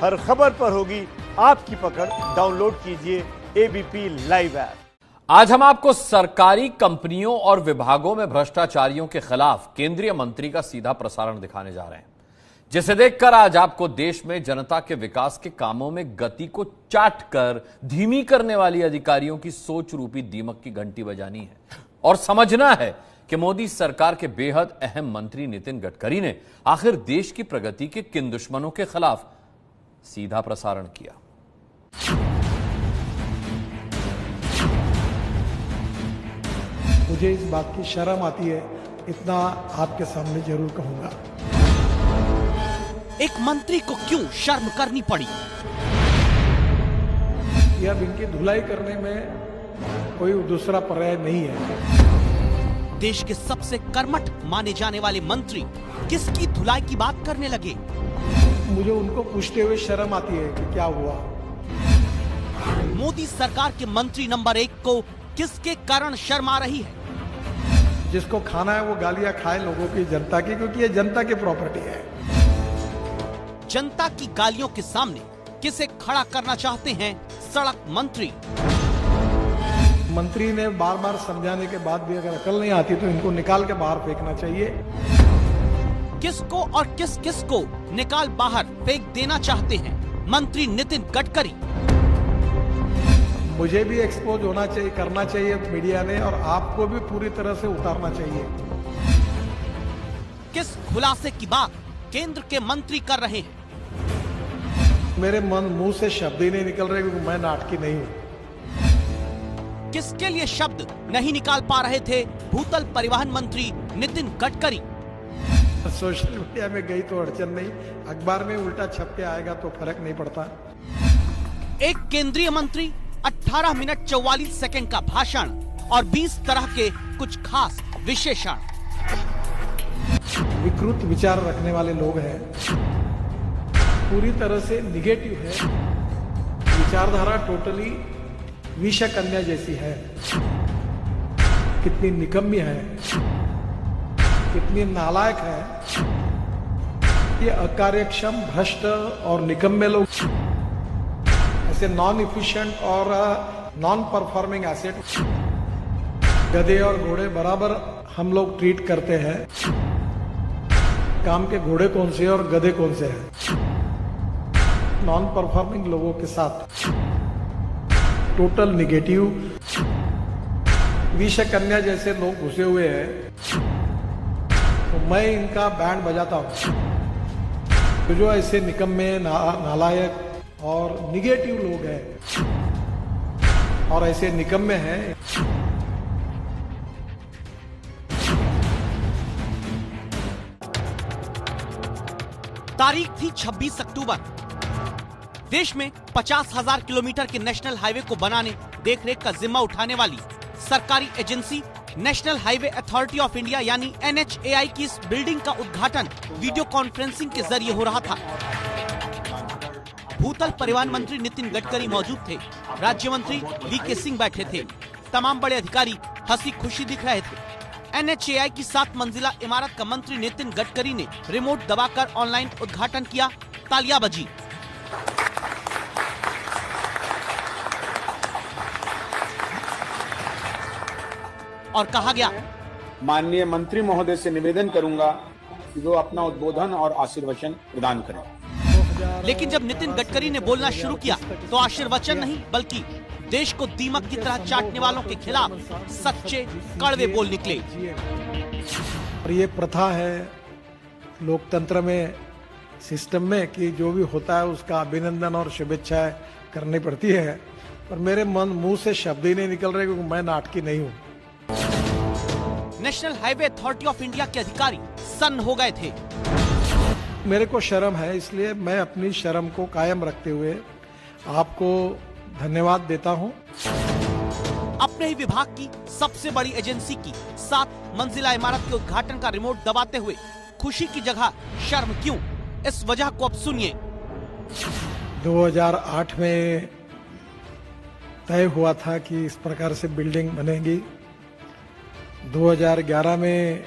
हर खबर पर होगी आपकी पकड़। डाउनलोड कीजिए एबीपी लाइव ऐप। आज हम आपको सरकारी कंपनियों और विभागों में भ्रष्टाचारियों के खिलाफ केंद्रीय मंत्री का सीधा प्रसारण दिखाने जा रहे हैं, जिसे देखकर आज आपको देश में जनता के विकास के कामों में गति को चाट कर धीमी करने वाली अधिकारियों की सोच रूपी दीमक की घंटी बजानी है और समझना है कि मोदी सरकार के बेहद अहम मंत्री नितिन गडकरी ने आखिर देश की प्रगति के किन दुश्मनों के खिलाफ सीधा प्रसारण किया। मुझे इस बात की शर्म आती है, इतना आपके सामने जरूर कहूंगा। एक मंत्री को क्यों शर्म करनी पड़ी? यह अब इनकी धुलाई करने में कोई दूसरा पर्याय नहीं है। देश के सबसे कर्मठ माने जाने वाले मंत्री किसकी धुलाई की बात करने लगे? मुझे उनको पूछते हुए शर्म आती है कि क्या हुआ। मोदी सरकार के मंत्री नंबर 1 को किसके कारण शर्म आ रही है? जिसको खाना है वो गालियां खाए लोगों की, जनता की, क्योंकि ये जनता की प्रॉपर्टी है। जनता की गालियों के सामने किसे खड़ा करना चाहते हैं सड़क मंत्री? मंत्री ने बार बार समझाने के बाद भी अगर अकल नहीं आती तो इनको निकाल के बाहर फेंकना चाहिए। किसको और किस किस को निकाल बाहर फेंक देना चाहते हैं मंत्री नितिन गडकरी? मुझे भी एक्सपोज होना चाहिए, करना चाहिए मीडिया ने, और आपको भी पूरी तरह से उतारना चाहिए। किस खुलासे की बात केंद्र के मंत्री कर रहे हैं? मेरे मुंह से शब्द ही नहीं निकल रहे क्योंकि मैं नाटकी नहीं हूं। किसके लिए शब्द नहीं निकाल पा रहे थे भूतल परिवहन मंत्री नितिन गडकरी? सोशल मीडिया में गई तो अड़चन नहीं, अखबार में उल्टा छप के आएगा तो फर्क नहीं पड़ता। एक केंद्रीय मंत्री 18 मिनट 44 सेकंड का भाषण और 20 तरह के कुछ खास विशेषण। विकृत विचार रखने वाले लोग हैं, पूरी तरह से निगेटिव है, विचारधारा टोटली विषकन्या जैसी है। कितनी निकम्मी है, कितनी नालायक है। ये अकार्यक्षम, भ्रष्ट और निकम्मे लोग, ऐसे नॉन इफिशिएंट और नॉन परफॉर्मिंग एसेट, गधे और घोड़े बराबर हम लोग ट्रीट करते हैं। काम के घोड़े कौन से और गधे कौन से हैं? नॉन परफॉर्मिंग लोगों के साथ टोटल निगेटिव विषकन्या जैसे लोग घुसे हुए हैं, तो मैं इनका बैंड बजाता हूं। तो जो ऐसे निकम्मे, नालायक और निगेटिव लोग हैं और ऐसे निकम्मे हैं, तारीख थी 26 अक्टूबर। देश में 50,000 किलोमीटर के नेशनल हाईवे को बनाने, देखरेख का जिम्मा उठाने वाली सरकारी agency national highway authority of India यानी NHAI की इस बिल्डिंग का उद्घाटन वीडियो कॉन्फ्रेंसिंग के जरिए हो रहा था। भूतल परिवहन मंत्री नितिन गडकरी मौजूद थे, राज्य मंत्री VK सिंह बैठे थे, तमाम बड़े अधिकारी हंसी खुशी दिख रहे थे। NHAI की 7 मंजिला इमारत का मंत्री नितिन गडकरी ने रिमोट दबाकर ऑनलाइन उद्घाटन किया, तालियां बजी। और कहा गया, माननीय मंत्री महोदय से निवेदन करूंगा कि वो अपना उद्बोधन और आशीर्वचन प्रदान करें। लेकिन जब नितिन गडकरी ने बोलना शुरू किया तो आशीर्वचन नहीं बल्कि देश को दीमक की तरह चाटने वालों के खिलाफ सच्चे कड़वे बोल निकले। और ये प्रथा है लोकतंत्र में, सिस्टम में, कि जो भी होता है उसका अभिनंदन और शुभेच्छाएं करनी पड़ती है, पर मेरे मुंह से शब्द ही नहीं निकल रहे क्योंकि मैं नाटकी नहीं हूँ। National highway authority of India के अधिकारी सन्न हो गए थे। मेरे को शर्म है, इसलिए मैं अपनी शर्म को कायम रखते हुए आपको धन्यवाद देता हूं। अपने ही विभाग की सबसे बड़ी एजेंसी की 7 मंजिला इमारत के उद्घाटन का रिमोट दबाते हुए खुशी की जगह शर्म क्यों? इस वजह को अब सुनिए। 2008 में तय हुआ था कि इस प्रकार से बिल्डिंग बनेगी। 2011 में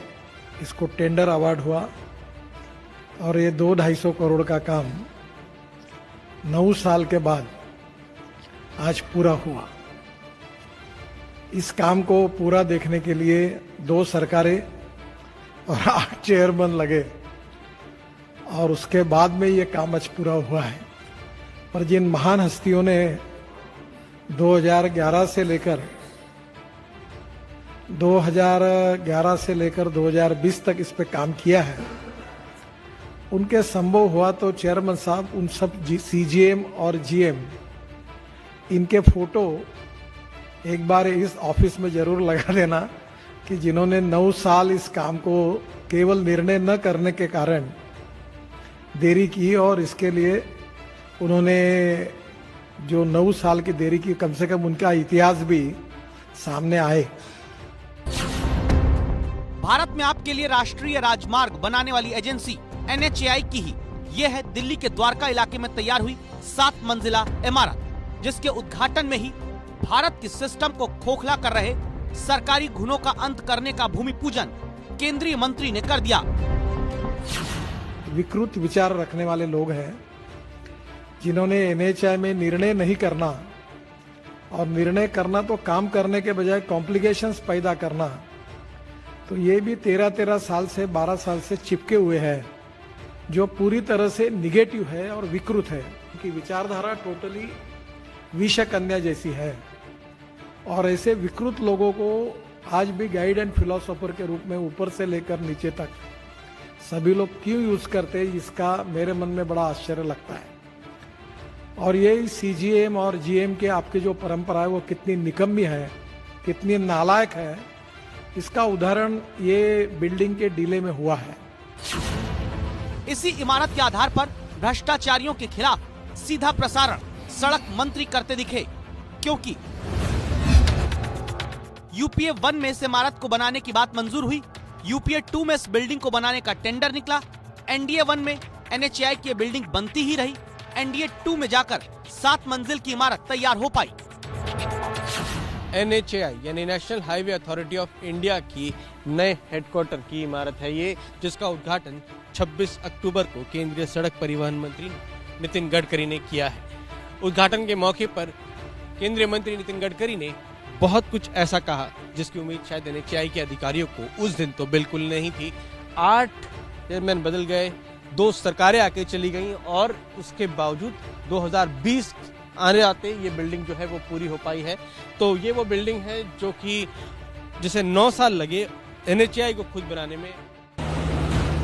इसको टेंडर अवार्ड हुआ और ये 200-250 करोड़ का काम 9 साल के बाद आज पूरा हुआ। इस काम को पूरा देखने के लिए 2 सरकारें और 8 चेयरमैन लगे और उसके बाद में ये काम आज पूरा हुआ है। पर जिन महान हस्तियों ने 2011 से लेकर 2020 तक इस पे काम किया है, उनके संभव हुआ तो चेयरमैन साहब उन सब सीजीएम और जीएम इनके फोटो एक बार इस ऑफिस में जरूर लगा देना कि जिन्होंने 9 साल इस काम को केवल निर्णय न करने के कारण देरी की, और इसके लिए उन्होंने जो 9 साल की देरी की, कम से कम उनका इतिहास भी सामने आए। भारत में आपके लिए राष्ट्रीय राजमार्ग बनाने वाली एजेंसी NHAI की ही ये है दिल्ली के द्वारका इलाके में तैयार हुई 7 मंजिला इमारत, जिसके उद्घाटन में ही भारत के सिस्टम को खोखला कर रहे सरकारी घुनों का अंत करने का भूमि पूजन केंद्रीय मंत्री ने कर दिया। विकृत विचार रखने वाले लोग हैं जिन्होंने NHAI में निर्णय नहीं करना और निर्णय करना तो काम करने के बजाय कॉम्प्लिकेशंस पैदा करना, तो ये भी 13 साल से 12 साल से चिपके हुए हैं, जो पूरी तरह से निगेटिव है और विकृत है। उनकी विचारधारा टोटली विषकन्या जैसी है और ऐसे विकृत लोगों को आज भी गाइड एंड फिलोसोफर के रूप में ऊपर से लेकर नीचे तक सभी लोग क्यों यूज करते हैं, इसका मेरे मन में बड़ा आश्चर्य लगता है। और ये CGM और GM के आपकी जो परंपरा है वो कितनी निकम्मी है, कितनी नालायक है, इसका उदाहरण ये बिल्डिंग के डीले में हुआ है। इसी इमारत के आधार पर भ्रष्टाचारियों के खिलाफ सीधा प्रसारण सड़क मंत्री करते दिखे, क्योंकि UPA 1 में इस इमारत को बनाने की बात मंजूर हुई, UPA 2 में इस बिल्डिंग को बनाने का टेंडर निकला, NDA 1 में NHAI की बिल्डिंग बनती ही रही, NDA 2 में जाकर 7 मंजिल की इमारत तैयार हो पाई। NHAI यानी national highway authority of India की नए हेडक्वार्टर की इमारत है ये, जिसका उद्घाटन 26 अक्टूबर को केंद्रीय सड़क परिवहन मंत्री नितिन गडकरी ने किया है। उद्घाटन के मौके पर केंद्रीय मंत्री नितिन गडकरी ने बहुत कुछ ऐसा कहा जिसकी उम्मीद शायद NHAI के अधिकारियों को उस दिन तो बिल्कुल नहीं थी। 8 चेयरमैन बदल गए, 2 सरकारें आके चली गईं और उसके बावजूद 2020 आने आते ये बिल्डिंग जो है वो पूरी हो पाई है। तो ये वो बिल्डिंग है जो कि जिसे 9 साल लगे NHAI को खुद बनाने में।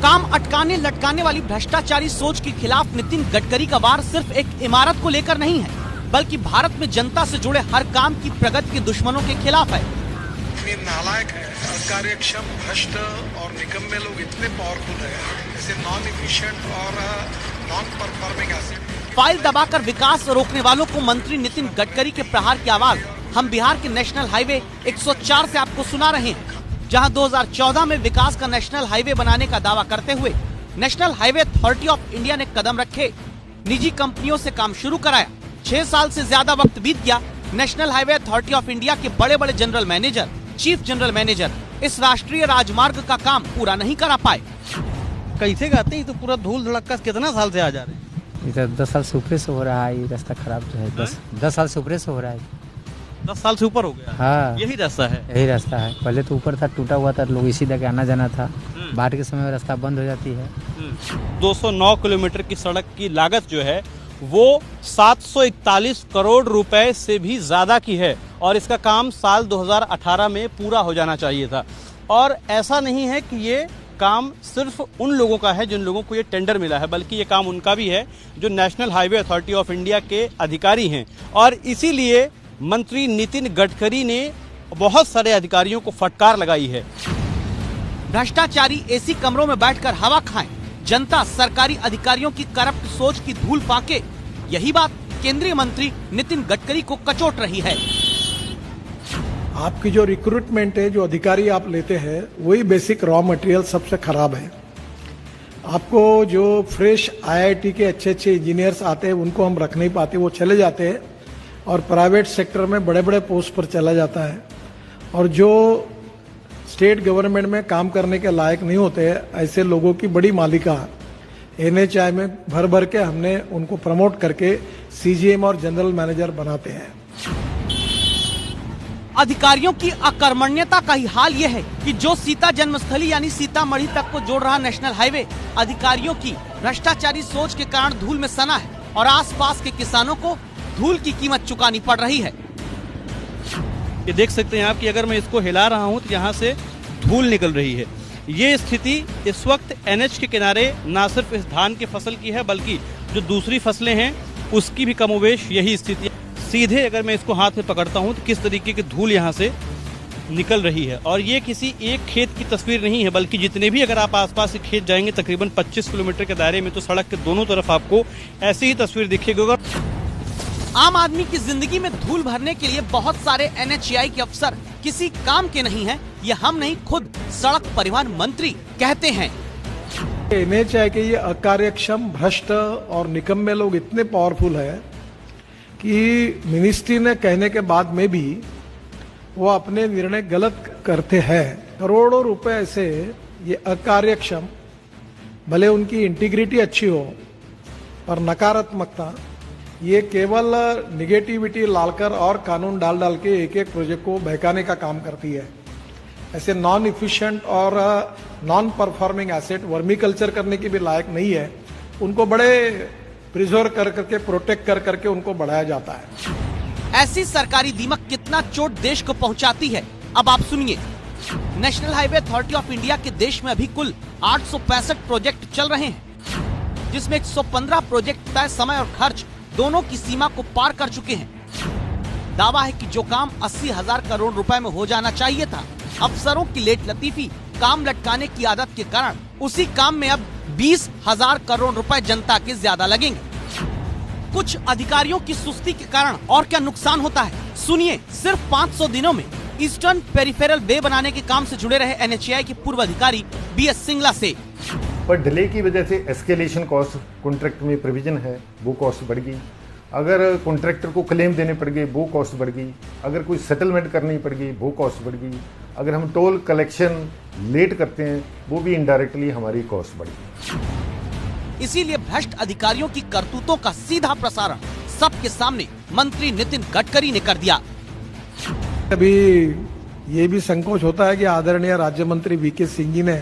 काम अटकाने लटकाने वाली भ्रष्टाचारी सोच के खिलाफ नितिन गडकरी का वार सिर्फ एक इमारत को लेकर नहीं है, बल्कि भारत में जनता से जुड़े हर काम की प्रगति के दुश्मनों के खिलाफ है। इतने नालायक है, अकार्यक्षम, भ्रष्ट और निकम्मे लोग इतने पावरफुल है, जैसे नॉन इफिशिएंट और नॉन परफॉर्मिंग एसेट। फाइल दबाकर विकास रोकने वालों को मंत्री नितिन गडकरी के प्रहार की आवाज हम बिहार के नेशनल हाईवे 104 से आपको सुना रहे हैं, जहां 2014 में विकास का नेशनल हाईवे बनाने का दावा करते हुए national highway authority of India ने कदम रखे, निजी कंपनियों से काम शुरू कराया। 6 साल से ज्यादा वक्त बीत गया, national highway authority of India के बड़े बड़े general manager, chief general manager इस राष्ट्रीय राजमार्ग का काम पूरा नहीं करा पाए। कैसे गाते हैं, तो पूरा धूल धड़क्का कितना साल से आ जा रहे हैं। इधर 10 साल से ऊपर से हो रहा है, ये रास्ता खराब जो है 10 साल से ऊपर से हो रहा है। 10 साल से ऊपर हो गया। हाँ, यही रास्ता है। यही रास्ता है। पहले तो ऊपर था, टूटा हुआ था, लोग इसी जगह आना जाना था। बाढ़ के समय में रास्ता बंद हो जाती है। 209 किलोमीटर की सड़क की लागत जो है वो 741 करोड़ रुपए से भी ज्यादा की है और इसका काम साल 2018 में पूरा हो जाना चाहिए था। और ऐसा नहीं है कि ये काम सिर्फ उन लोगों का है जिन लोगों को ये टेंडर मिला है, बल्कि ये काम उनका भी है जो national highway authority of India के अधिकारी हैं। और इसीलिए मंत्री नितिन गडकरी ने बहुत सारे अधिकारियों को फटकार लगाई है। भ्रष्टाचारी एसी कमरों में बैठकर हवा खाएं, जनता सरकारी अधिकारियों की करप्ट सोच की धूल फाके, यही बात केंद्रीय मंत्री नितिन गडकरी को कचोट रही है। आपकी जो रिक्रूटमेंट है, जो अधिकारी आप लेते हैं, वही बेसिक रॉ मटेरियल सबसे खराब है। आपको जो फ्रेश IIT के अच्छे अच्छे इंजीनियर्स आते हैं उनको हम रख नहीं पाते, वो चले जाते हैं और प्राइवेट सेक्टर में बड़े बड़े पोस्ट पर चला जाता है। और जो स्टेट गवर्नमेंट में काम करने के लायक नहीं होते, ऐसे लोगों की बड़ी मालिका NHAI में भर भर के हमने उनको प्रमोट करके CGM और जनरल मैनेजर बनाते हैं। अधिकारियों की अकर्मण्यता का ही हाल यह है कि जो सीता जन्मस्थली यानी सीतामढ़ी तक को जोड़ रहा नेशनल हाईवे अधिकारियों की भ्रष्टाचारी सोच के कारण धूल में सना है और आसपास के किसानों को धूल की कीमत चुकानी पड़ रही है। ये देख सकते हैं आप कि अगर मैं इसको हिला रहा हूं तो यहाँ से धूल निकल रही है। ये स्थिति इस वक्त NH के किनारे ना सिर्फ इस धान की फसल की है बल्कि जो दूसरी फसलें हैं उसकी भी कमोवेश यही स्थिति है। सीधे अगर मैं इसको हाथ में पकड़ता हूं तो किस तरीके की धूल यहाँ से निकल रही है। और ये किसी एक खेत की तस्वीर नहीं है बल्कि जितने भी अगर आप आसपास के खेत जाएंगे तकरीबन 25 किलोमीटर के दायरे में तो सड़क के दोनों तरफ आपको ऐसी ही तस्वीर दिखेगी। आम आदमी की जिंदगी में धूल भरने के लिए बहुत सारे NHAI के अफसर किसी काम के नहीं हैं। ये हम नहीं, खुद सड़क परिवहन मंत्री कहते हैं। NHAI के ये अकार्यक्षम, भ्रष्ट और निकम्मे लोग इतने पावरफुल है कि मिनिस्ट्री ने कहने के बाद में भी वो अपने निर्णय गलत करते हैं। करोड़ों रुपए से ये अकार्यक्षम, भले उनकी इंटीग्रिटी अच्छी हो पर नकारात्मकता, ये केवल निगेटिविटी लालकर और कानून डाल डाल के एक एक प्रोजेक्ट को बहकाने का काम करती है। ऐसे नॉन इफिशिएंट और non performing asset vermi culture करने के भी लायक नहीं है। उनको बड़े प्रिजर्व कर करके, प्रोटेक्ट कर करके उनको बढ़ाया जाता है। ऐसी सरकारी दीमक कितना चोट देश को पहुंचाती है, अब आप सुनिए। National highway authority of India के देश में अभी कुल 865 प्रोजेक्ट चल रहे हैं, जिसमें 115 प्रोजेक्ट तय समय और खर्च दोनों की सीमा को पार कर चुके हैं। दावा है कि जो काम 80,000 करोड़ रुपए में हो जाना चाहिए था, अफसरों की लेट लतीफी, काम लटकाने की आदत के कारण उसी काम में अब 20,000 करोड़ रुपए जनता के ज्यादा लगेंगे। कुछ अधिकारियों की सुस्ती के कारण और क्या नुकसान होता है, सुनिए। सिर्फ 500 दिनों में ईस्टर्न पेरिफेरल वे बनाने के काम से जुड़े रहे NHAI के पूर्व अधिकारी BS सिंगला से। पर डिले की वजह से एस्केलेशन कॉस्ट कॉन्ट्रैक्ट में प्रोविजन है, वो कॉस्ट बढ़ गई। अगर कॉन्ट्रैक्टर को क्लेम देने पड़ गए, वो कॉस्ट बढ़ गई। अगर कोई सेटलमेंट करनी पड़ गई, वो कॉस्ट बढ़ गई। अगर हम टोल कलेक्शन लेट करते हैं, वो भी इनडायरेक्टली हमारी कॉस्ट बढ़ गई। इसीलिए भ्रष्ट अधिकारियों की करतूतों का सीधा प्रसारण सबके सामने मंत्री नितिन गडकरी ने कर दिया। अभी ये भी संकोच होता है कि आदरणीय राज्य मंत्री VK सिंह जी ने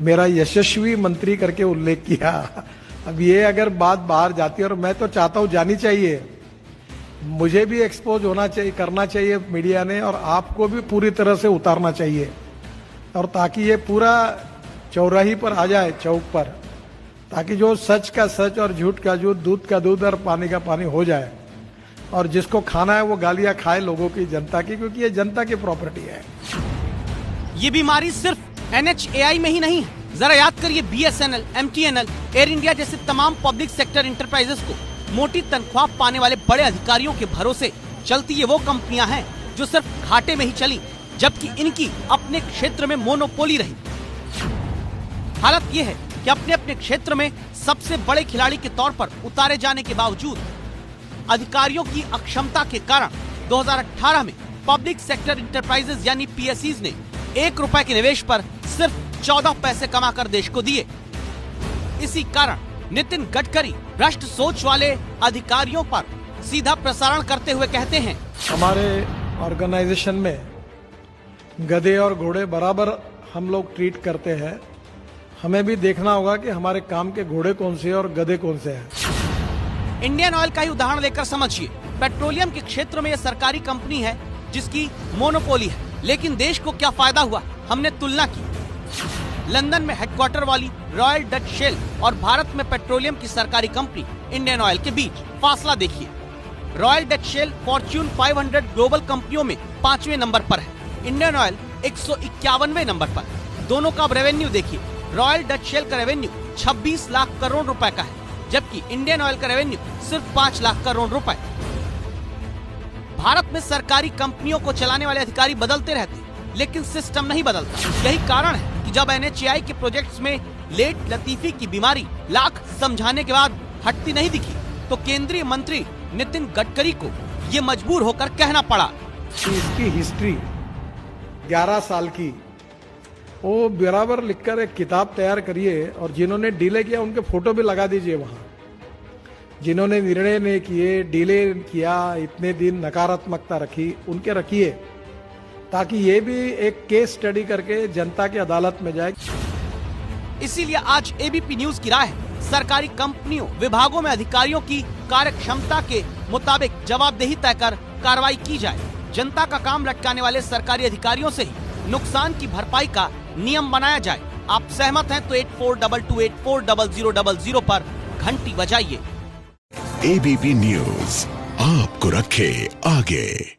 मेरा यशस्वी मंत्री करके उल्लेख किया। अब ये अगर बात बाहर जाती है, और मैं तो चाहता हूँ जानी चाहिए, मुझे भी एक्सपोज होना चाहिए, करना चाहिए मीडिया ने, और आपको भी पूरी तरह से उतारना चाहिए, और ताकि ये पूरा चौराही पर आ जाए, चौक पर, ताकि जो सच का सच और झूठ का झूठ, दूध का दूध और पानी का पानी हो जाए, और जिसको खाना है वो गालियां खाए लोगों की, जनता की, क्योंकि ये जनता की प्रॉपर्टी है। ये बीमारी सिर्फ NHAI में ही नहीं है। जरा याद करिए, BSNL, MTNL, एयर इंडिया जैसे तमाम पब्लिक सेक्टर इंटरप्राइजेस को मोटी तनख्वाह पाने वाले बड़े अधिकारियों के भरोसे चलती ये वो कंपनियां हैं जो सिर्फ घाटे में ही चली, जबकि इनकी अपने क्षेत्र में मोनोपोली रही। हालत ये है कि अपने अपने क्षेत्र में सबसे बड़े खिलाड़ी के तौर पर उतारे जाने के बावजूद अधिकारियों की अक्षमता के कारण 2018 में पब्लिक सेक्टर इंटरप्राइजेस यानी PSEs ने 1 रुपए के निवेश पर सिर्फ 14 पैसे कमाकर देश को दिए। इसी कारण नितिन गडकरी भ्रष्ट सोच वाले अधिकारियों पर सीधा प्रसारण करते हुए कहते हैं, हमारे ऑर्गेनाइजेशन में गधे और घोड़े बराबर हम लोग ट्रीट करते हैं। हमें भी देखना होगा कि हमारे काम के घोड़े कौन से और गधे कौन से हैं। इंडियन ऑयल का ही उदाहरण लेकर समझिए। पेट्रोलियम के क्षेत्र में यह सरकारी कंपनी है जिसकी मोनोपोली है, लेकिन देश को क्या फायदा हुआ, हमने तुलना की। लंदन में हेडक्वार्टर वाली रॉयल डच शेल और भारत में पेट्रोलियम की सरकारी कंपनी इंडियन ऑयल के बीच फासला देखिए। Royal Dutch Shell Fortune 500 global कंपनियों में 5वें नंबर पर है, इंडियन ऑयल 151वें नंबर पर। दोनों का अब रेवेन्यू देखिए। रॉयल डच शेल का रेवेन्यू 26 लाख करोड़ रुपए का है, जबकि इंडियन ऑयल का रेवेन्यू सिर्फ 5 लाख करोड़ रुपए। भारत में सरकारी कंपनियों को चलाने वाले अधिकारी बदलते रहते, लेकिन सिस्टम नहीं बदलता। यही कारण है कि जब NHAI के प्रोजेक्ट्स में लेट लतीफी की बीमारी लाख समझाने के बाद हटती नहीं दिखी, तो केंद्रीय मंत्री नितिन गडकरी को ये मजबूर होकर कहना पड़ा। इसकी हिस्ट्री 11 साल की, वो बराबर लिखकर एक किताब तैयार करिए और जिन्होंने डिले किया उनके फोटो भी लगा दीजिए वहां। जिन्होंने निर्णय नहीं किए, डिले किया, इतने दिन नकारात्मकता रखी, उनके रखिए, ताकि ये भी एक केस स्टडी करके जनता की अदालत में जाए। इसीलिए आज एबीपी न्यूज की राय है, सरकारी कंपनियों, विभागों में अधिकारियों की कार्यक्षमता के मुताबिक जवाबदेही तय कर कार्रवाई की जाए। जनता का काम लटकाने वाले सरकारी अधिकारियों से ही नुकसान की भरपाई का नियम बनाया जाए। आप सहमत हैं तो 8422840000 पर घंटी बजाइए। एबीपी न्यूज आपको रखे आगे।